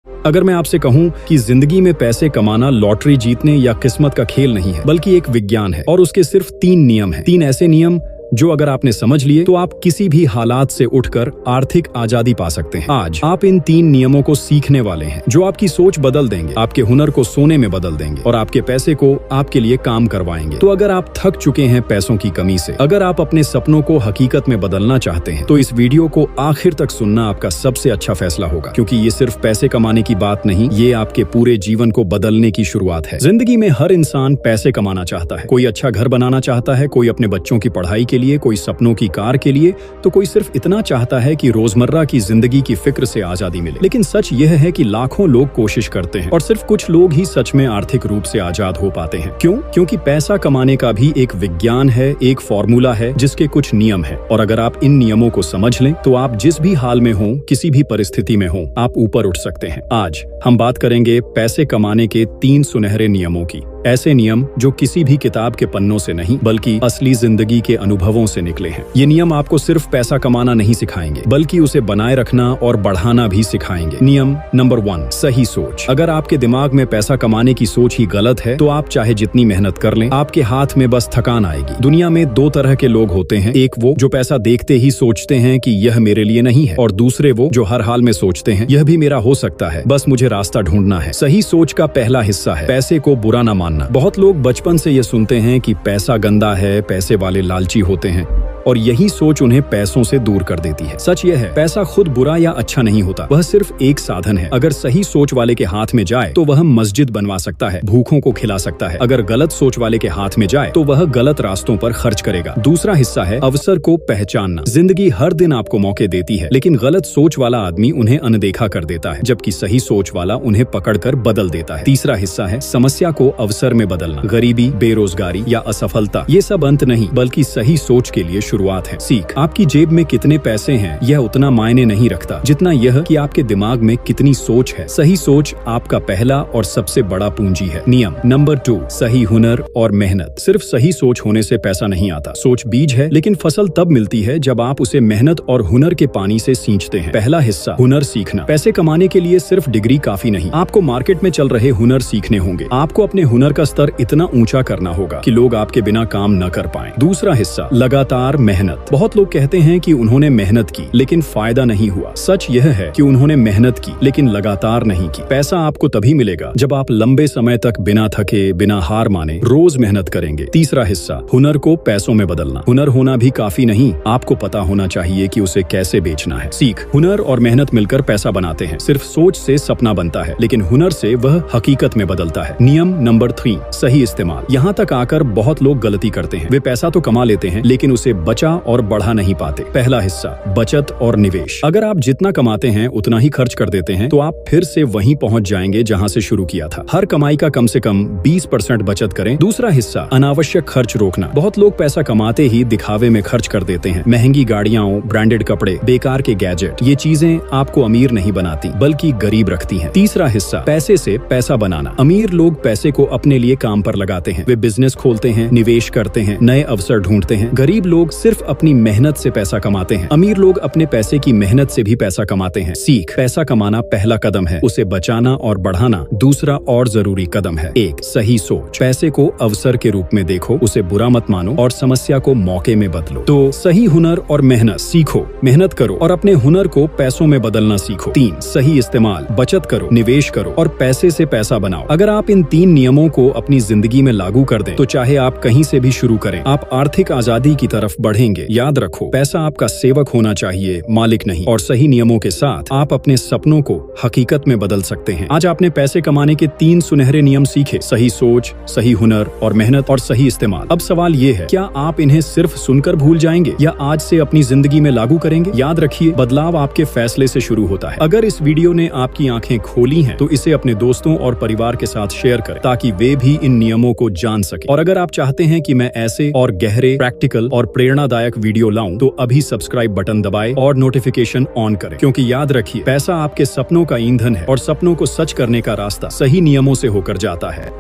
अगर मैं आपसे कहूं कि जिंदगी में पैसे कमाना लॉटरी जीतने या किस्मत का खेल नहीं है, बल्कि एक विज्ञान है और उसके सिर्फ 3 नियम हैं। 3 ऐसे नियम जो अगर आपने समझ लिए तो आप किसी भी हालात से उठकर आर्थिक आजादी पा सकते हैं। आज आप इन 3 नियमों को सीखने वाले हैं जो आपकी सोच बदल देंगे, आपके हुनर को सोने में बदल देंगे और आपके पैसे को आपके लिए काम करवाएंगे। तो अगर आप थक चुके हैं पैसों की कमी से, अगर आप अपने सपनों को हकीकत में बदलना चाहते हैं, तो इस वीडियो को आखिर तक सुनना आपका सबसे अच्छा फैसला होगा, क्योंकि ये सिर्फ पैसे कमाने की बात नहीं, ये आपके पूरे जीवन को बदलने की शुरुआत है। जिंदगी में हर इंसान पैसे कमाना चाहता है। कोई अच्छा घर बनाना चाहता है, कोई अपने बच्चों की पढ़ाई के लिए, कोई सपनों की कार के लिए, तो कोई सिर्फ इतना चाहता है कि रोजमर्रा की जिंदगी की फिक्र से आजादी मिले। लेकिन सच यह है कि लाखों लोग कोशिश करते हैं और सिर्फ कुछ लोग ही सच में आर्थिक रूप से आजाद हो पाते हैं। क्यों? क्योंकि पैसा कमाने का भी एक विज्ञान है, एक फॉर्मूला है जिसके कुछ नियम है, और अगर आप इन नियमों को समझ लें तो आप जिस भी हाल में हो, किसी भी परिस्थिति में हो, आप ऊपर उठ सकते हैं। आज हम बात करेंगे पैसे कमाने के 3 सुनहरे नियमों की। ऐसे नियम जो किसी भी किताब के पन्नों से नहीं, बल्कि असली जिंदगी के अनुभवों से निकले हैं। ये नियम आपको सिर्फ पैसा कमाना नहीं सिखाएंगे, बल्कि उसे बनाए रखना और बढ़ाना भी सिखाएंगे। नियम नंबर 1, सही सोच। अगर आपके दिमाग में पैसा कमाने की सोच ही गलत है, तो आप चाहे जितनी मेहनत कर लें, आपके हाथ में बस थकान आएगी। दुनिया में 2 तरह के लोग होते हैं, एक वो जो पैसा देखते ही सोचते हैं कि यह मेरे लिए नहीं है, और दूसरे वो जो हर हाल में सोचते हैं यह भी मेरा हो सकता है, बस मुझे रास्ता ढूंढना है। सही सोच का पहला हिस्सा है पैसे को बुरा न मानना। बहुत लोग बचपन से ये सुनते हैं कि पैसा गंदा है, पैसे वाले लालची होते हैं, और यही सोच उन्हें पैसों से दूर कर देती है। सच यह है, पैसा खुद बुरा या अच्छा नहीं होता, वह सिर्फ एक साधन है। अगर सही सोच वाले के हाथ में जाए तो वह मस्जिद बनवा सकता है, भूखों को खिला सकता है। अगर गलत सोच वाले के हाथ में जाए तो वह गलत रास्तों पर खर्च करेगा। दूसरा हिस्सा है अवसर को पहचानना। जिंदगी हर दिन आपको मौके देती है, लेकिन गलत सोच वाला आदमी उन्हें अनदेखा कर देता है, जबकि सही सोच वाला उन्हें पकड़कर बदल देता है। तीसरा हिस्सा है समस्या को अवसर में बदलना। गरीबी, बेरोजगारी या असफलता, ये सब अंत नहीं, बल्कि सही सोच के लिए शुरुआत है। सीख। आपकी जेब में कितने पैसे हैं यह उतना मायने नहीं रखता, जितना यह कि आपके दिमाग में कितनी सोच है। सही सोच आपका पहला और सबसे बड़ा पूंजी है। नियम नंबर 2, सही हुनर और मेहनत। सिर्फ सही सोच होने से पैसा नहीं आता। सोच बीज है, लेकिन फसल तब मिलती है जब आप उसे मेहनत और हुनर के पानी से सींचते हैं। पहला हिस्सा, हुनर सीखना। पैसे कमाने के लिए सिर्फ डिग्री काफी नहीं, आपको मार्केट में चल रहे हुनर सीखने होंगे। आपको अपने हुनर का स्तर इतना ऊंचा करना होगा कि लोग आपके बिना काम न कर पाएं। दूसरा हिस्सा, लगातार मेहनत। बहुत लोग कहते हैं कि उन्होंने मेहनत की लेकिन फायदा नहीं हुआ। सच यह है कि उन्होंने मेहनत की लेकिन लगातार नहीं की। पैसा आपको तभी मिलेगा जब आप लंबे समय तक बिना थके, बिना हार माने रोज मेहनत करेंगे। तीसरा हिस्सा, हुनर को पैसों में बदलना। हुनर होना भी काफी नहीं, आपको पता होना चाहिए कि उसे कैसे बेचना है। सीख। हुनर और मेहनत मिलकर पैसा बनाते हैं। सिर्फ सोच से सपना बनता है, लेकिन हुनर से वह हकीकत में बदलता है। नियम नंबर 3, सही इस्तेमाल। यहाँ तक आकर बहुत लोग गलती करते हैं। वे पैसा तो कमा लेते हैं, लेकिन उसे बचा और बढ़ा नहीं पाते। पहला हिस्सा, बचत और निवेश। अगर आप जितना कमाते हैं उतना ही खर्च कर देते हैं, तो आप फिर से वहीं पहुंच जाएंगे जहां से शुरू किया था। हर कमाई का कम से कम 20% बचत करें। दूसरा हिस्सा, अनावश्यक खर्च रोकना। बहुत लोग पैसा कमाते ही दिखावे में खर्च कर देते हैं। महंगी गाड़ियां, ब्रांडेड कपड़े, बेकार के गैजेट, ये चीजें आपको अमीर नहीं बनाती बल्कि गरीब रखती हैं। तीसरा हिस्सा, पैसे से पैसा बनाना। अमीर लोग पैसे को अपने लिए काम पर लगाते हैं। वे बिजनेस खोलते हैं, निवेश करते हैं, नए अवसर ढूंढते हैं। गरीब लोग सिर्फ अपनी मेहनत से पैसा कमाते हैं। अमीर लोग अपने पैसे की मेहनत से भी पैसा कमाते हैं। सीख। पैसा कमाना पहला कदम है, उसे बचाना और बढ़ाना दूसरा और जरूरी कदम है। 1, सही सोच। पैसे को अवसर के रूप में देखो, उसे बुरा मत मानो और समस्या को मौके में बदलो। तो सही हुनर और मेहनत सीखो, मेहनत करो और अपने हुनर को पैसों में बदलना सीखो। 3, सही इस्तेमाल। बचत करो, निवेश करो और पैसे से पैसा बनाओ। अगर आप इन 3 नियमों को अपनी जिंदगी में लागू कर दें, तो चाहे आप कहीं से भी शुरू करें, आप आर्थिक आजादी की तरफ बढ़ेंगे। याद रखो, पैसा आपका सेवक होना चाहिए, मालिक नहीं। और सही नियमों के साथ आप अपने सपनों को हकीकत में बदल सकते हैं। आज आपने पैसे कमाने के 3 सुनहरे नियम सीखे, सही सोच, सही हुनर और मेहनत और सही इस्तेमाल। अब सवाल ये है, क्या आप इन्हें सिर्फ सुनकर भूल जाएंगे या आज से अपनी जिंदगी में लागू करेंगे? याद रखिए, बदलाव आपके फैसले से शुरू होता है। अगर इस वीडियो ने आपकी आंखें खोली हैं, तो इसे अपने दोस्तों और परिवार के साथ शेयर करें, ताकि वे भी इन नियमों को जान सके। और अगर आप चाहते हैं कि मैं ऐसे और गहरे, प्रैक्टिकल और प्रेरणादायक वीडियो लाऊं, तो अभी सब्सक्राइब बटन दबाएं और नोटिफिकेशन ऑन करें, क्योंकि याद रखिए, पैसा आपके सपनों का ईंधन है और सपनों को सच करने का रास्ता सही नियमों से होकर जाता है।